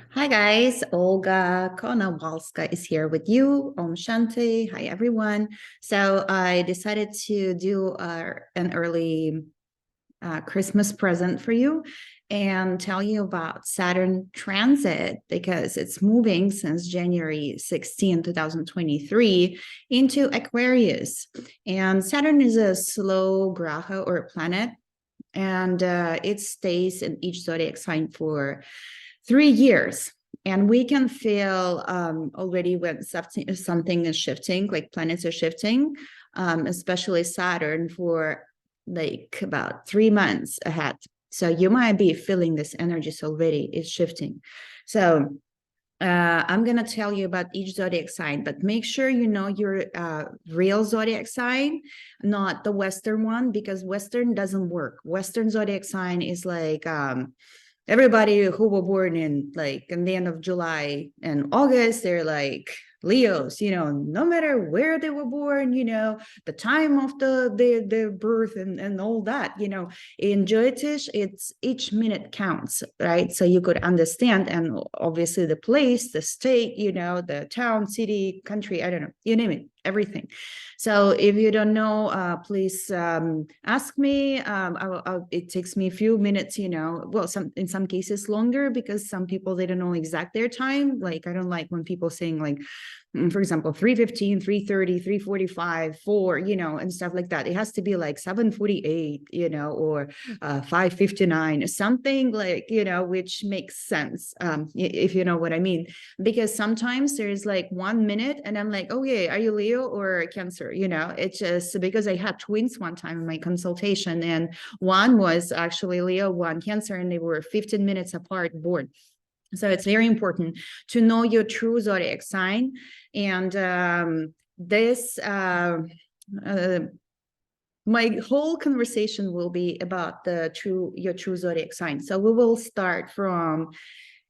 Hi guys, Olga Konowalska is here with you. Shanti. Hi everyone. So I decided to do an early Christmas present for you and tell you about Saturn transit because it's moving since January 16, 2023 into Aquarius. And Saturn is a slow graha or planet, and it stays in each zodiac sign for 3 years. And we can feel already when something is shifting, like planets are shifting, especially Saturn for like about 3 months ahead. So you might be feeling this energies already is shifting. So I'm going to tell you about each zodiac sign, but make sure you know your real zodiac sign, not the Western one, because Western doesn't work. Western zodiac sign is like everybody who were born in like in the end of July and August, they're like Leos, no matter where they were born, the time of their birth and all that, in Jyotish, it's each minute counts, right? So you could understand, and obviously the place, the state, the town, city, country, I don't know, you name it, everything. So if you don't know, please ask me. It takes me a few minutes, well, in some cases longer, because some people, they don't know exact their time. Like, I don't like when people saying like, for example, 3:15, 3:30, 3:45, 4, and stuff like that. It has to be like 7:48, or 5:59, something like, which makes sense, if you know what I mean. Because sometimes there's like 1 minute and I'm like, oh yeah, are you Leo or Cancer? It's just because I had twins one time in my consultation, and one was actually Leo, one Cancer, and they were 15 minutes apart born. So it's very important to know your true zodiac sign. And this, my whole conversation will be about your true zodiac sign. So we will start from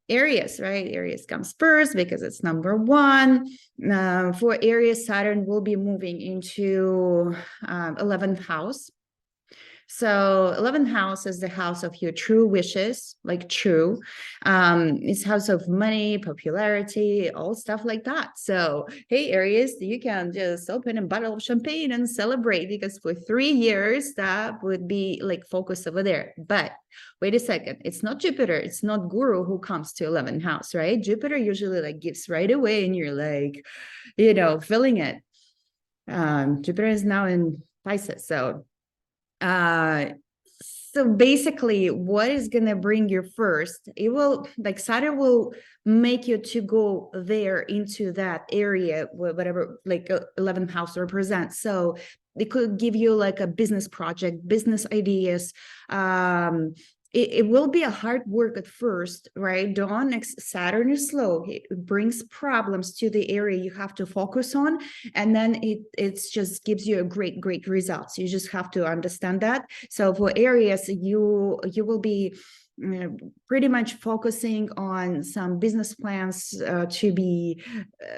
Aries, right? Aries comes first because it's number one. For Aries, Saturn will be moving into 11th house. So 11th house is the house of your true wishes, like true. It's house of money, popularity, all stuff like that. So, hey, Aries, you can just open a bottle of champagne and celebrate, because for 3 years, that would be like focus over there. But wait a second, it's not Jupiter, it's not Guru who comes to 11th house, right? Jupiter usually like gives right away and you're like, feeling it. Jupiter is now in Pisces. So basically, what is going to bring you first? It will, like, Saturn will make you to go there into that area, whatever, like 11th house represents. So it could give you like a business project, business ideas. It will be a hard work at first, right? Saturn is slow. It brings problems to the area you have to focus on, and then it just gives you a great results. You just have to understand that. So for Aries, you will be pretty much focusing on some business plans to be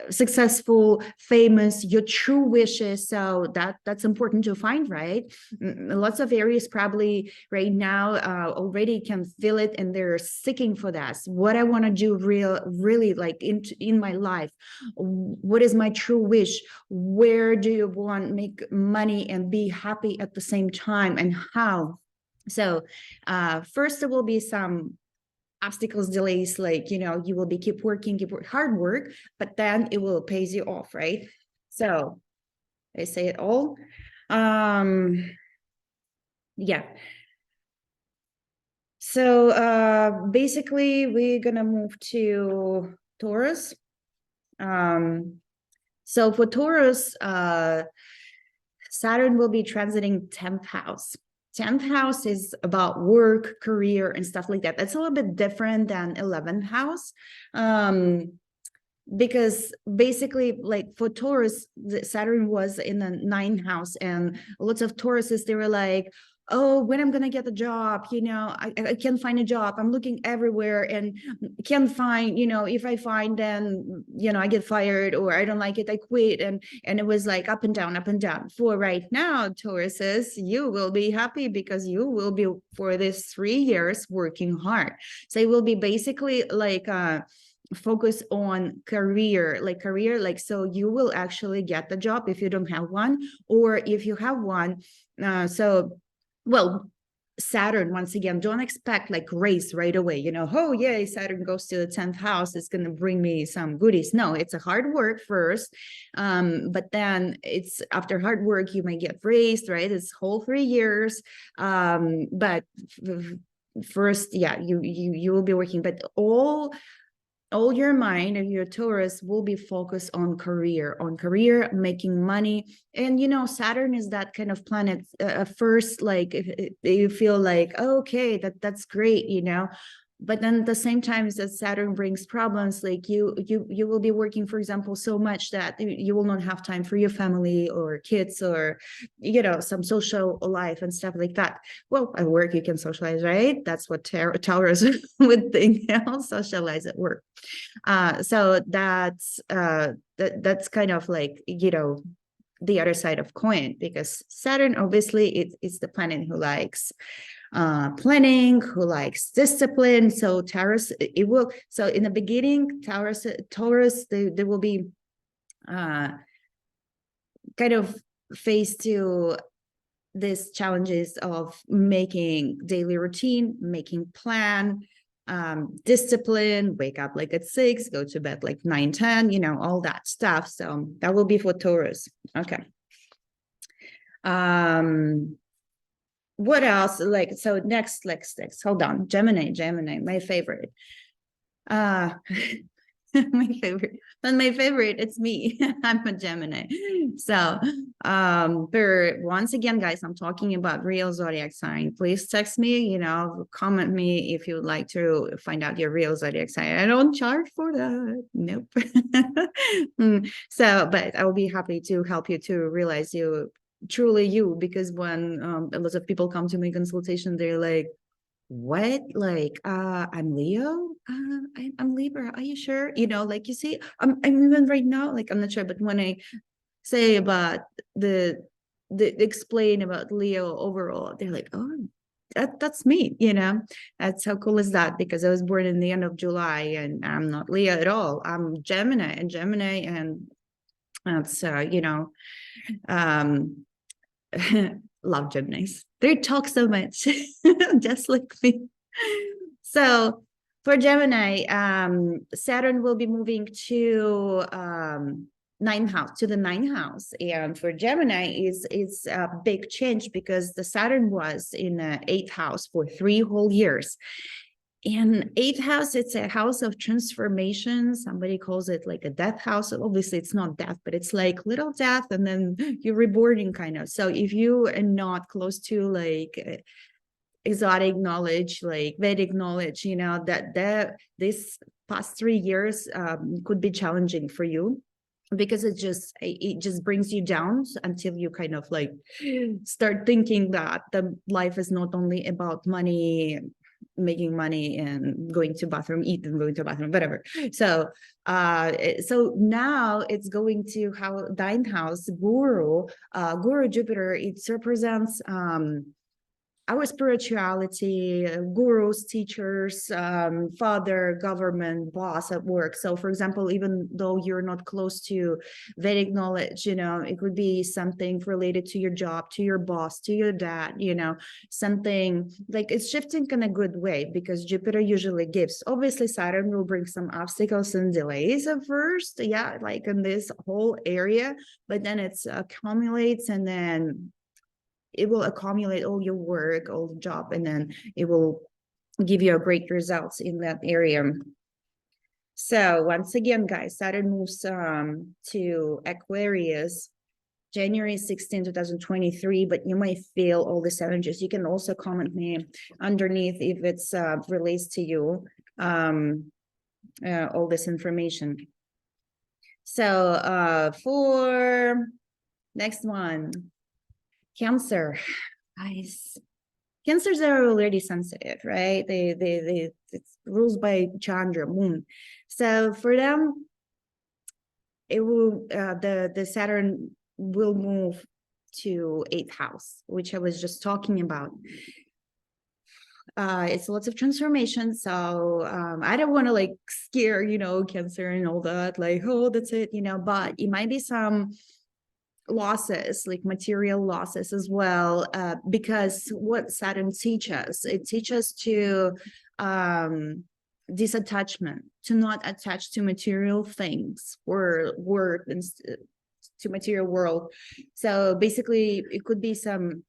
successful, famous, your true wishes. So that's important to find, right? Lots of Aries probably right now already can feel it, and they're seeking for that. What I want to do really like in my life. What is my true wish? Where do you want to make money and be happy at the same time, and how? So first there will be some obstacles, delays, like, you will be keep working, hard work, but then it will pays you off, right? So I say it all. Yeah. So basically we're gonna move to Taurus. So for Taurus, Saturn will be transiting 10th house. 10th house is about work, career, and stuff like that. That's a little bit different than 11th house. Because basically, like for Taurus, Saturn was in the 9th house, and lots of Tauruses, they were like, oh, when I'm gonna get a job, I can't find a job. I'm looking everywhere and can't find, if I find, then I get fired, or I don't like it, I quit. And it was like up and down, up and down. For right now, Tauruses, you will be happy because you will be for this 3 years working hard. So it will be basically like focus on career, so you will actually get the job if you don't have one, or if you have one. Well, Saturn, once again, don't expect like race right away, oh yeah, Saturn goes to the 10th house, it's going to bring me some goodies. No, it's a hard work first, but then it's after hard work you may get raised, right? It's whole 3 years, but first, yeah, you will be working, but all your mind and your Taurus will be focused on career, making money. And Saturn is that kind of planet. First, like if you feel like, oh, okay, that's great, but then at the same time that Saturn brings problems, like you will be working, for example, so much that you will not have time for your family or kids, or some social life and stuff like that. Well, at work you can socialize, right? That's what Taurus would think. I'll socialize at work. So that's kind of like the other side of coin, because Saturn obviously it's the planet who likes planning, who likes discipline. So Taurus, it will, so in the beginning, Taurus, they will be kind of faced to these challenges of making daily routine, making plan, discipline, wake up like at 6, go to bed like 9, 10, all that stuff. So that will be for Taurus. Okay. What else? Like, so next, hold on. Gemini, my favorite. My favorite. But my favorite, it's me. I'm a Gemini. So once again, guys, I'm talking about real zodiac sign. Please text me, comment me if you would like to find out your real zodiac sign. I don't charge for that. Nope. So, but I will be happy to help you to realize you truly you, because when a lot of people come to my consultation, they're like, what, like I'm Leo, I'm Libra, are you sure? Like, you see, I'm even right now, like, I'm not sure, but when I say about the explain about Leo overall, they're like, oh, that's me. That's how cool is that, because I was born in the end of July and I'm not Leo at all. I'm Gemini, and that's love Geminis. They talk so much, just like me. So for Gemini, Saturn will be moving to the ninth house, and for Gemini is a big change, because the Saturn was in the 8th house for 3 whole years. And 8th house, it's a house of transformation. Somebody calls it like a death house. Obviously, it's not death, but it's like little death, and then you're reborn, kind of. So if you are not close to like exotic knowledge, like Vedic knowledge, that this past 3 years could be challenging for you, because it just brings you down until you kind of like start thinking that the life is not only about money, making money and going to bathroom, eat and going to bathroom, whatever. So now it's going to how 9th house, Guru Jupiter. It represents our spirituality, gurus, teachers, father, government, boss at work. So for example, even though you're not close to Vedic knowledge, it could be something related to your job, to your boss, to your dad, something like it's shifting in a good way, because Jupiter usually gives. Obviously, Saturn will bring some obstacles and delays at first, yeah, like in this whole area, but then it accumulates, and then it will accumulate all your work, all the job, and then it will give you a great results in that area. So once again, guys, Saturn moves to Aquarius January 16, 2023, but you might feel all these energies. You can also comment me underneath if it's relates to you, all this information. So for next one, Cancer, guys, Cancers are already sensitive, right? It's rules by Chandra, moon. So for them, it will the Saturn will move to 8th house, which I was just talking about. It's lots of transformation. So I don't want to like scare, Cancer and all that, like, oh, that's it, but it might be some losses, like material losses as well, because what Saturn teaches, it teaches to disattachment, to not attach to material things or work and to material world. So basically it could be some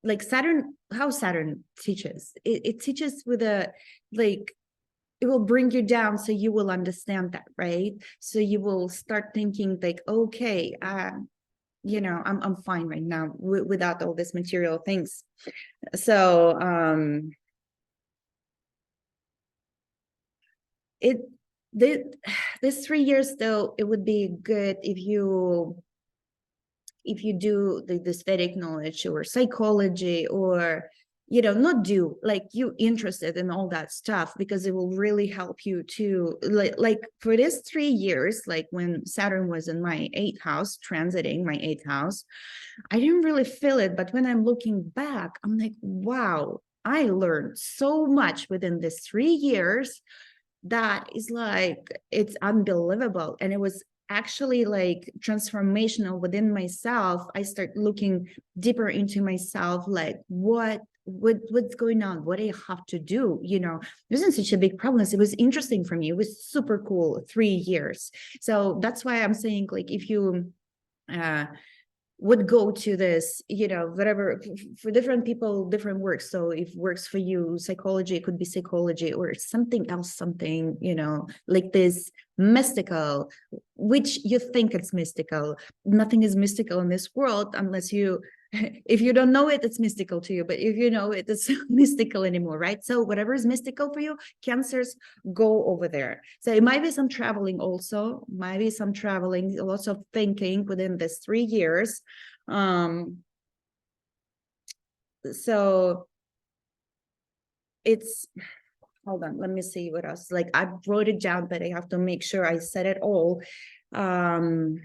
like Saturn, how Saturn teaches, it teaches with a like, it will bring you down, so you will understand that, right? So you will start thinking like, okay, I'm fine right now without all these material things. So this 3 years though, it would be good if you do this Vedic knowledge or psychology, or not do like you interested in all that stuff, because it will really help you to like for this 3 years, like when Saturn was in my 8th house, transiting my 8th house, I didn't really feel it, but when I'm looking back, I'm like, wow, I learned so much within this 3 years that is like, it's unbelievable. And it was actually like transformational within myself. I start looking deeper into myself, like what's going on, what I have to do. This isn't such a big problem. It was interesting for me. It was super cool 3 years. So that's why I'm saying, like, if you would go to this, whatever, for different people, different works. So if works for you, psychology, it could be psychology or something else, something, like this mystical, which you think it's mystical. Nothing is mystical in this world unless you, if you don't know it, it's mystical to you. But if you know it, it's mystical anymore, right? So whatever is mystical for you, Cancers, go over there. So it might be some traveling also, lots of thinking within this 3 years. So it's, hold on, let me see what else. Like, I wrote it down, but I have to make sure I said it all. So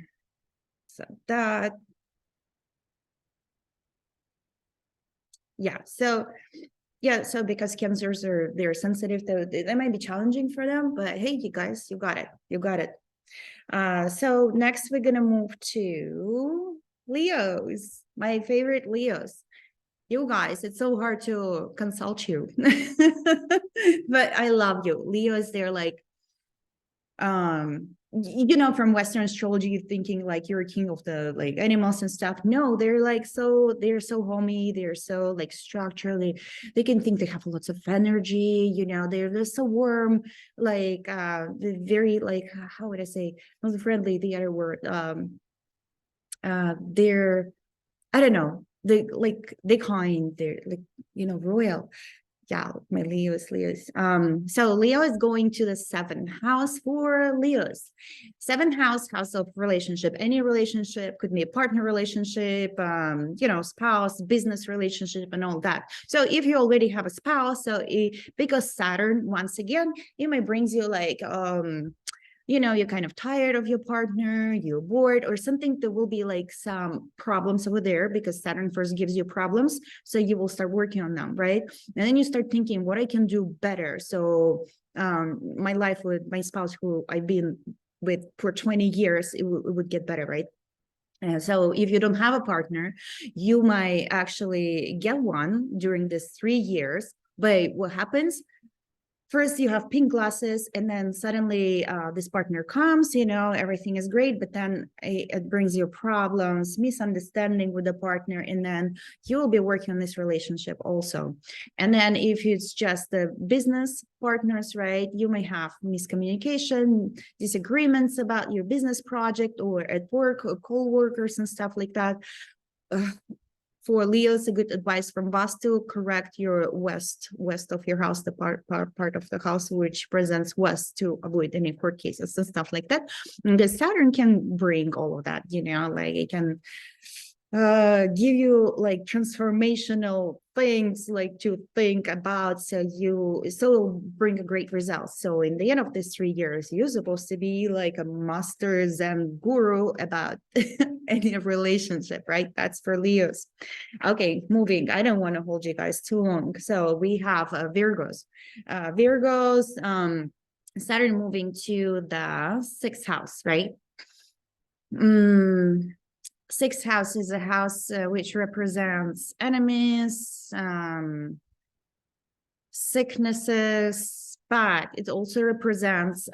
that, so because Cancers they're sensitive, though that might be challenging for them, but hey, you guys, you got it. So next we're gonna move to Leos, my favorite Leos. You guys, it's so hard to consult you, but I love you. Leos, they're like, from Western astrology, you're thinking like you're a king of the like animals and stuff. No, they're so homey, they're so like structurally, they can think they have lots of energy, they're so warm, like they're very like, how would I say, not friendly, the other word, they're, I don't know, they kind, they're like, royal. Yeah, my Leos. So Leo is going to the 7th house for Leos. 7th house of relationship. Any relationship, could be a partner relationship, spouse, business relationship, and all that. So if you already have a spouse, because Saturn, once again, it might brings you like, you're kind of tired of your partner, you're bored, or something. There will be like some problems over there, because Saturn first gives you problems. So you will start working on them, right? And then you start thinking what I can do better. So my life with my spouse, who I've been with for 20 years, it would get better, right? So if you don't have a partner, you might actually get one during this 3 years. But what happens? First you have pink glasses, and then suddenly this partner comes, everything is great, but then it brings you problems, misunderstanding with the partner, and then you will be working on this relationship also. And then if it's just the business partners, right, you may have miscommunication, disagreements about your business project, or at work, or co-workers and stuff like that. For Leos, a good advice from Vastu: correct your west of your house, the part of the house which presents west, to avoid any court cases and stuff like that. And the Saturn can bring all of that, like it can give you like transformational things like to think about, so it'll bring a great result. So in the end of these 3 years, you're supposed to be like a master Zen guru about any relationship, right? That's for Leos. Okay, moving. I don't want to hold you guys too long. So we have Virgos. Saturn moving to the 6th house, right? Sixth house is a house which represents enemies, sicknesses, but it also represents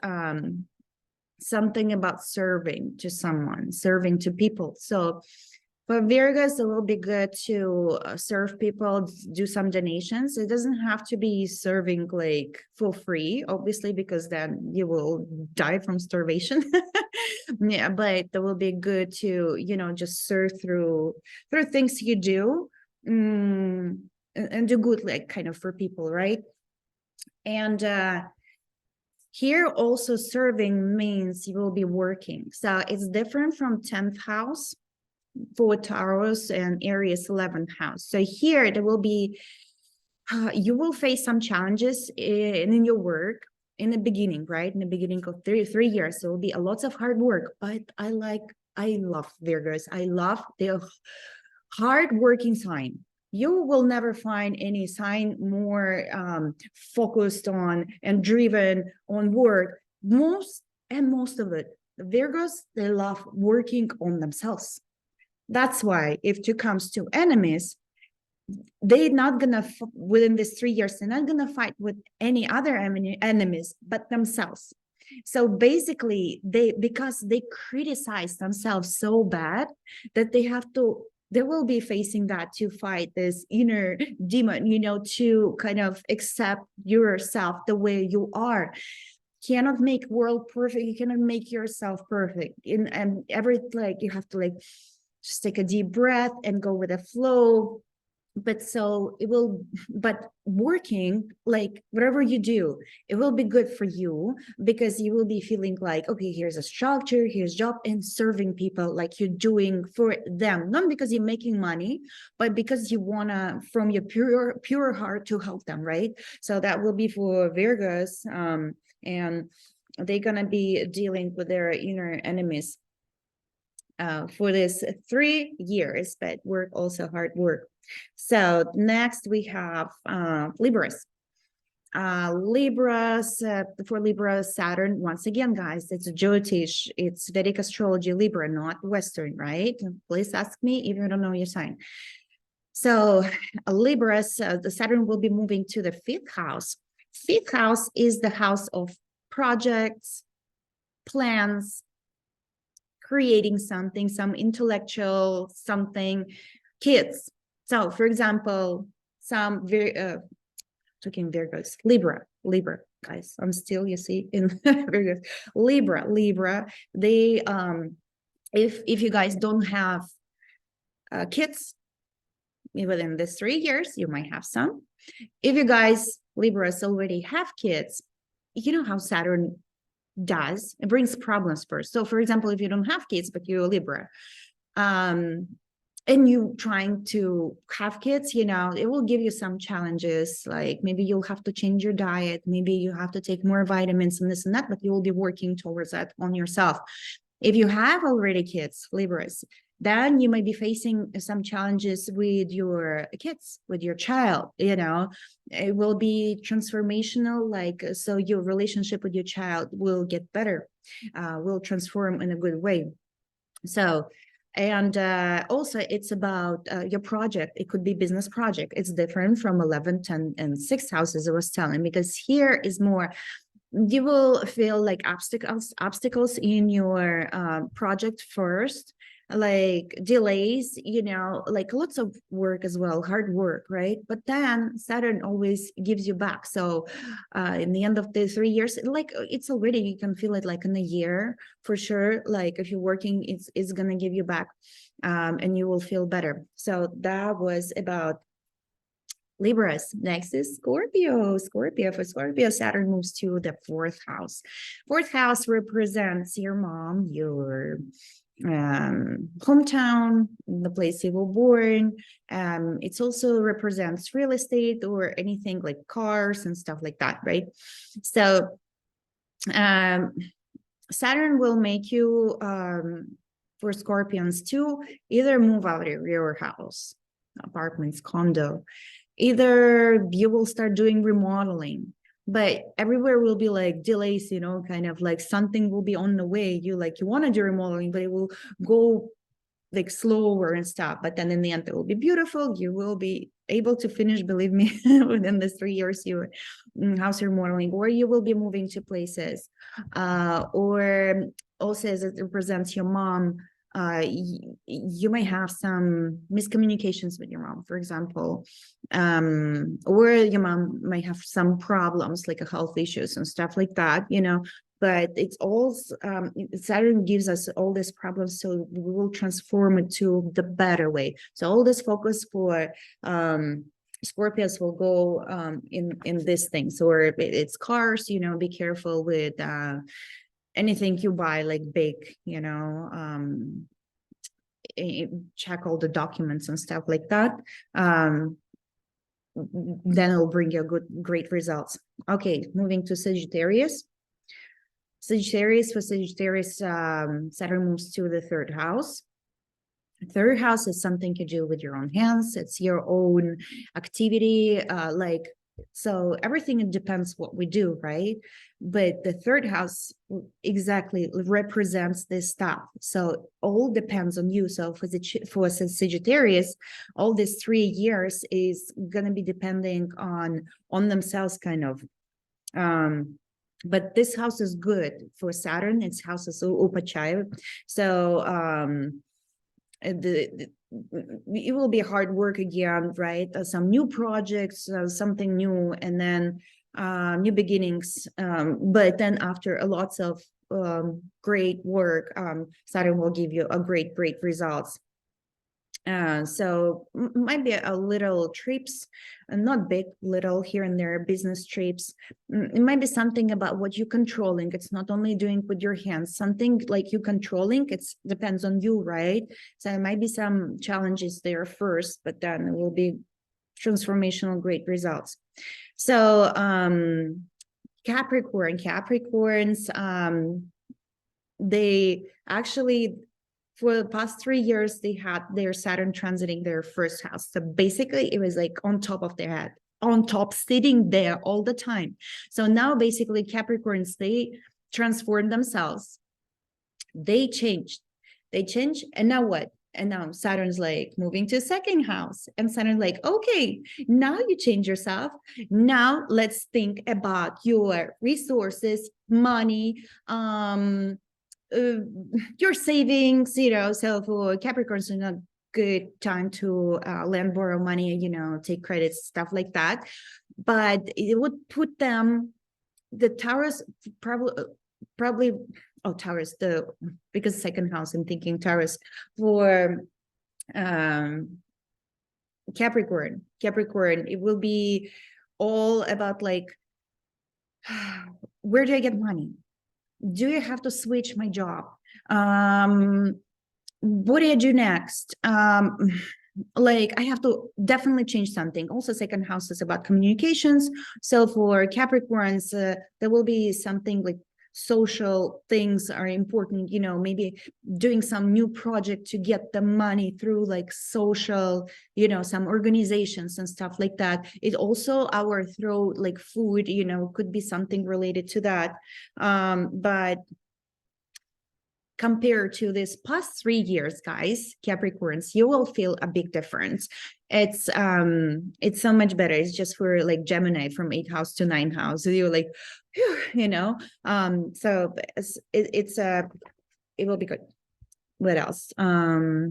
something about serving to someone, serving to people. So for Virgos, it will be good to serve people, do some donations. It doesn't have to be serving like for free, obviously, because then you will die from starvation. Yeah, but it will be good to, just serve through things you do, and do good, like kind of for people, right? And here also serving means you will be working. So it's different from 10th house for Taurus and Aries 11th house. So here there will be, you will face some challenges in your work in the beginning, right? In the beginning of 3 years, there will be a lot of hard work, but I love Virgos. I love the hard working sign. You will never find any sign more focused on and driven on work. Most of it, the Virgos, they love working on themselves. That's why if it comes to enemies, they're not gonna, within these 3 years, they're not gonna fight with any other enemies but themselves. So basically, because they criticize themselves so bad that they will be facing that to fight this inner demon, to kind of accept yourself the way you are. Cannot make world perfect. You cannot make yourself perfect. And you have to just take a deep breath and go with the flow. But working, like whatever you do, it will be good for you, because you will be feeling like, okay, here's a structure, here's job, and serving people, like you're doing for them, not because you're making money, but because you wanna, from your pure heart, to help them, right? So that will be for Virgos, and they're gonna be dealing with their inner enemies for this 3 years, but work also hard work. So next we have Libras. For Libra, Saturn, once again, guys, it's Jyotish, it's Vedic astrology, Libra, not Western, right? Please ask me if you don't know your sign. So Libras, the Saturn will be moving to the 5th house. 5th house is the house of projects, plans, creating something, some intellectual something, kids. So for example, some talking Virgos, Libra, guys, I'm still, you see, in Virgos, Libra, they, if you guys don't have kids within this 3 years, you might have some. If you guys, Libras, already have kids, you know how Saturn does, it brings problems first. So for example, if you don't have kids but you're a Libra, and you trying to have kids, it will give you some challenges, like maybe you'll have to change your diet, maybe you have to take more vitamins and this and that, but you will be working towards that on yourself. If you have already kids, Libras, then you might be facing some challenges with your kids, with your child, it will be transformational, so your relationship with your child will get better, will transform in a good way. So, and also it's about your project. It could be business project. It's different from 11, 10, and 6th houses I was telling, because here is more, you will feel like obstacles in your project first, like delays, like lots of work as well, hard work, right? But then Saturn always gives you back. So in the end of the 3 years, like it's already, you can feel it like in a year for sure. Like if you're working, it's gonna give you back, and you will feel better. So that was about Libras. Next is Scorpio. For Scorpio, Saturn moves to the 4th house. 4th house represents your mom, your hometown, the place you were born. It also represents real estate or anything like cars and stuff like that, right? So Saturn will make you, for Scorpions too, either move out of your house, apartments, condo, either you will start doing remodeling, but everywhere will be like delays, you know, kind of like something will be on the way. You want to do remodeling, but it will go like slower and stuff. But then in the end, it will be beautiful. You will be able to finish, believe me, within the 3 years you house remodeling, or you will be moving to places. Or also, as it represents your mom, you may have some miscommunications with your mom, for example, or your mom might have some problems like health issues and stuff like that, you know. But it's all Saturn gives us all these problems, so we will transform it to the better way. So all this focus for Scorpios will go in these things, or it's cars, you know, be careful with anything you buy like big, you know, check all the documents and stuff like that. Then it'll bring you great results. Okay, moving to Sagittarius. For Sagittarius, Saturn moves to the third house. Third house is something you do with your own hands. It's your own activity. So everything depends what we do, right? But the third house exactly represents this stuff. So all depends on you. So for Sagittarius, all these 3 years is going to be depending on themselves, kind of. But this house is good for Saturn. Its house is Upachaya. So it will be hard work again, right? Some new projects, something new, and then new beginnings. But then after lots of great work, Saturn will give you a great results. So might be a little trips, not big, little here and there, business trips. It might be something about what you're controlling. It's not only doing with your hands, something like you controlling. It depends on you, right? So there might be some challenges there first, but then it will be transformational, great results. So Capricorns, they actually, for the past 3 years, they had their Saturn transiting their first house. So basically, it was like on top of their head, on top, sitting there all the time. So now, basically, Capricorns, they transformed themselves. They changed. And now what? And now Saturn's like moving to second house. And Saturn's like, okay, now you change yourself. Now let's think about your resources, money, your savings, you know. So for Capricorns, it's not good time to lend, borrow money, you know, take credits, stuff like that. But it would put them, the Taurus probably Taurus, because second house, I'm thinking Taurus for Capricorn, it will be all about like, where do I get money? Do you have to switch my job? What do I do next? Like I have to definitely change something. Also, second house is about communications. So for Capricorns, there will be something like social things are important, you know, maybe doing some new project to get the money through like social, you know, some organizations and stuff like that. It also our throat, like food, you know, could be something related to that. But compared to this past 3 years, guys, Capricorns, you will feel a big difference. It's so much better. It's just for like Gemini from 8th house to 9th house. So you're like, whew, you know, so it will be good. What else? There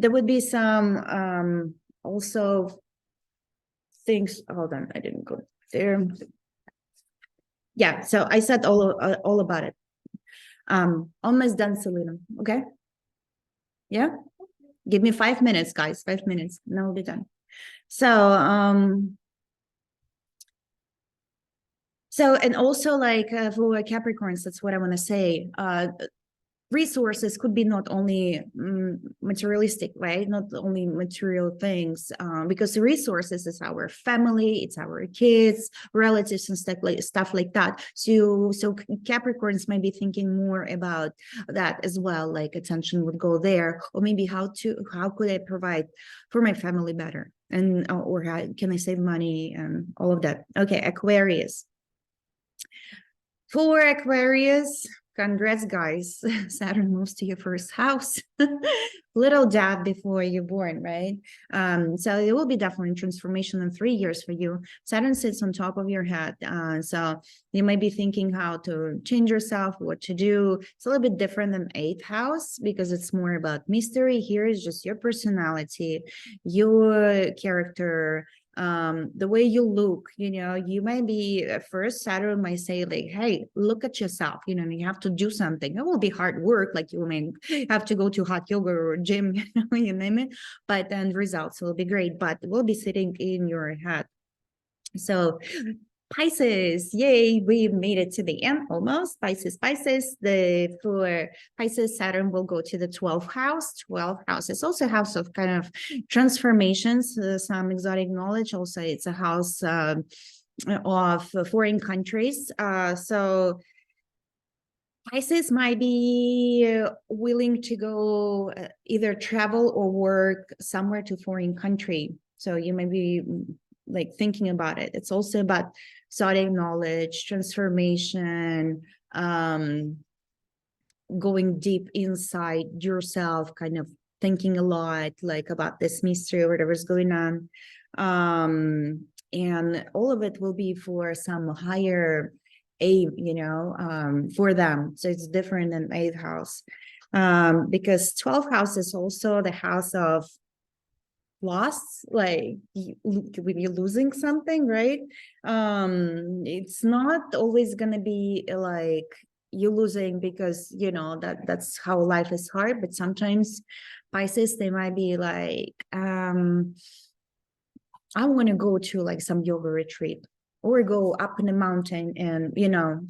would be some also things. Hold on, I didn't go there. Yeah, so I said all about it. Almost done, Selena. Okay. Yeah. Give me 5 minutes, guys. 5 minutes. And I'll be done. So So, and also like for Capricorns, that's what I want to say. Resources could be not only materialistic, right? Not only material things, because the resources is our family, it's our kids, relatives, and stuff like that. So Capricorns might be thinking more about that as well. Like attention would go there, or maybe how could I provide for my family better, and or how can I save money and all of that. Okay, Aquarius. For Aquarius, congrats, guys. Saturn moves to your first house. Little dab before you're born, right? So it will be definitely transformation in 3 years for you. Saturn sits on top of your head. So you might be thinking how to change yourself, what to do. It's a little bit different than 8th house because it's more about mystery. Here is just your personality, your character, the way you look, you might be at first Saturn might say like, hey, look at yourself, you have to do something. It will be hard work, like you may have to go to hot yoga or gym, you name it, but then results will be great, but it will be sitting in your head. So Pisces, yay, we made it to the end almost. Pisces, for Pisces, Saturn will go to the 12th house. 12th house is also a house of kind of transformations, some exotic knowledge. Also, it's a house of foreign countries. So Pisces might be willing to go either travel or work somewhere to foreign country. So you may be like thinking about it. It's also about zodiac knowledge, transformation, going deep inside yourself, kind of thinking a lot like about this mystery or whatever's going on. And all of it will be for some higher aim, for them. So it's different than 8th house. Because 12th house is also the house of loss, like when you're losing something, right? It's not always gonna be like you losing because that's how life is hard, but sometimes Pisces, they might be like, I want to go to like some yoga retreat or go up in a mountain, and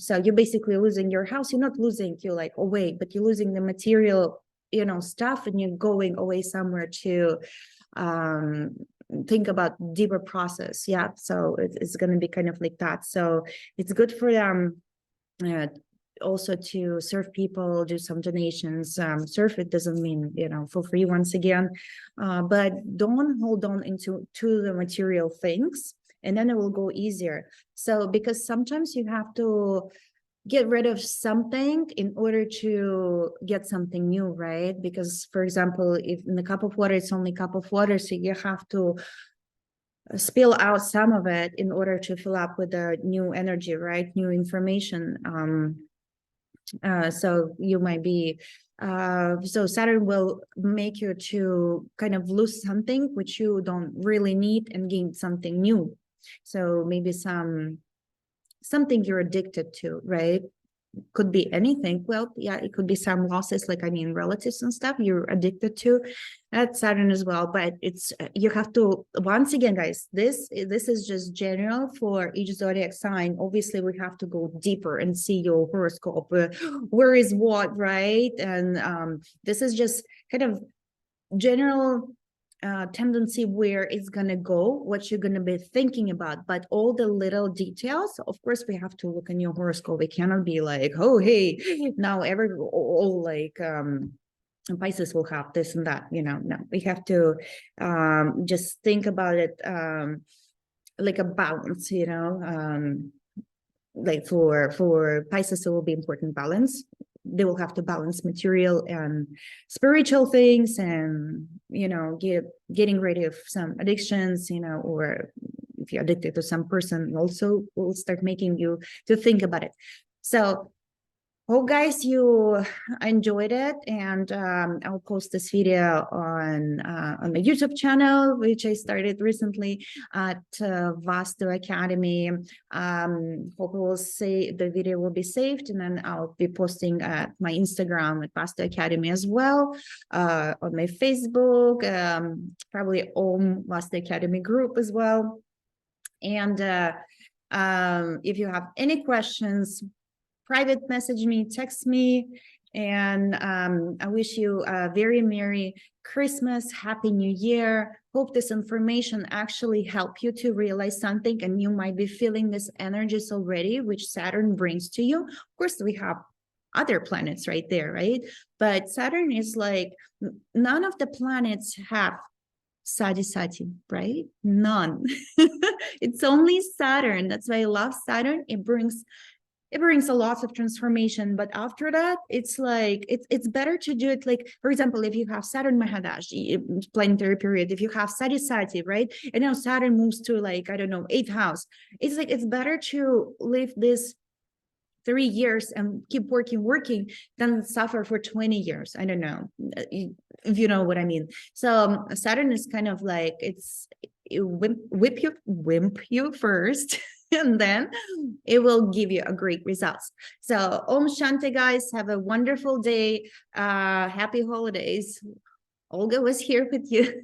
so you're basically losing your house. You're not losing, you're like away, but you're losing the material stuff, and you're going away somewhere to think about deeper process. Yeah, so it's going to be kind of like that. So it's good for them also to serve people, do some donations. Serve, it doesn't mean for free once again, but don't hold on to the material things, and then it will go easier. So because sometimes you have to get rid of something in order to get something new, right? Because for example, if in the cup of water, it's only cup of water, so you have to spill out some of it in order to fill up with the new energy, right? New information. So you might be so Saturn will make you to kind of lose something which you don't really need and gain something new. So maybe something you're addicted to, right? Could be anything. Well, yeah, it could be some losses, like relatives and stuff you're addicted to. That's Saturn as well, but it's you have to, once again, guys, this is just general for each zodiac sign. Obviously we have to go deeper and see your horoscope, where is what, right? And this is just kind of general tendency where it's gonna go, what you're gonna be thinking about, but all the little details, of course, we have to look in your horoscope. We cannot be like, oh, hey, now all like Pisces will have this and that, no, we have to just think about it like a balance, like for Pisces, it will be important balance. They will have to balance material and spiritual things, and getting rid of some addictions, or if you're addicted to some person, also will start making you to think about it. So hope guys you enjoyed it, and I'll post this video on my YouTube channel, which I started recently at Vaastuacademy. Hope we'll say the video will be saved, and then I'll be posting at my Instagram at Vaastuacademy as well, on my Facebook, probably on Vaastuacademy group as well, and If you have any questions, private message me, text me, and I wish you a very Merry Christmas, Happy New Year. Hope this information actually help you to realize something, and you might be feeling these energies already, which Saturn brings to you. Of course, we have other planets right there, right? But Saturn is like, none of the planets have Sati, right? None. It's only Saturn. That's why I love Saturn. It brings a lot of transformation, but after that it's like it's better to do it, like for example, if you have Saturn Mahadash planetary period, if you have Sati, right, and now Saturn moves to, like, I don't know, 8th house, it's like it's better to live this 3 years and keep working than suffer for 20 years. I don't know if you know what I mean. So Saturn is kind of like, it wimp you first and then it will give you a great results. So Om Shanti, guys. Have a wonderful day. Happy holidays. Olga was here with you.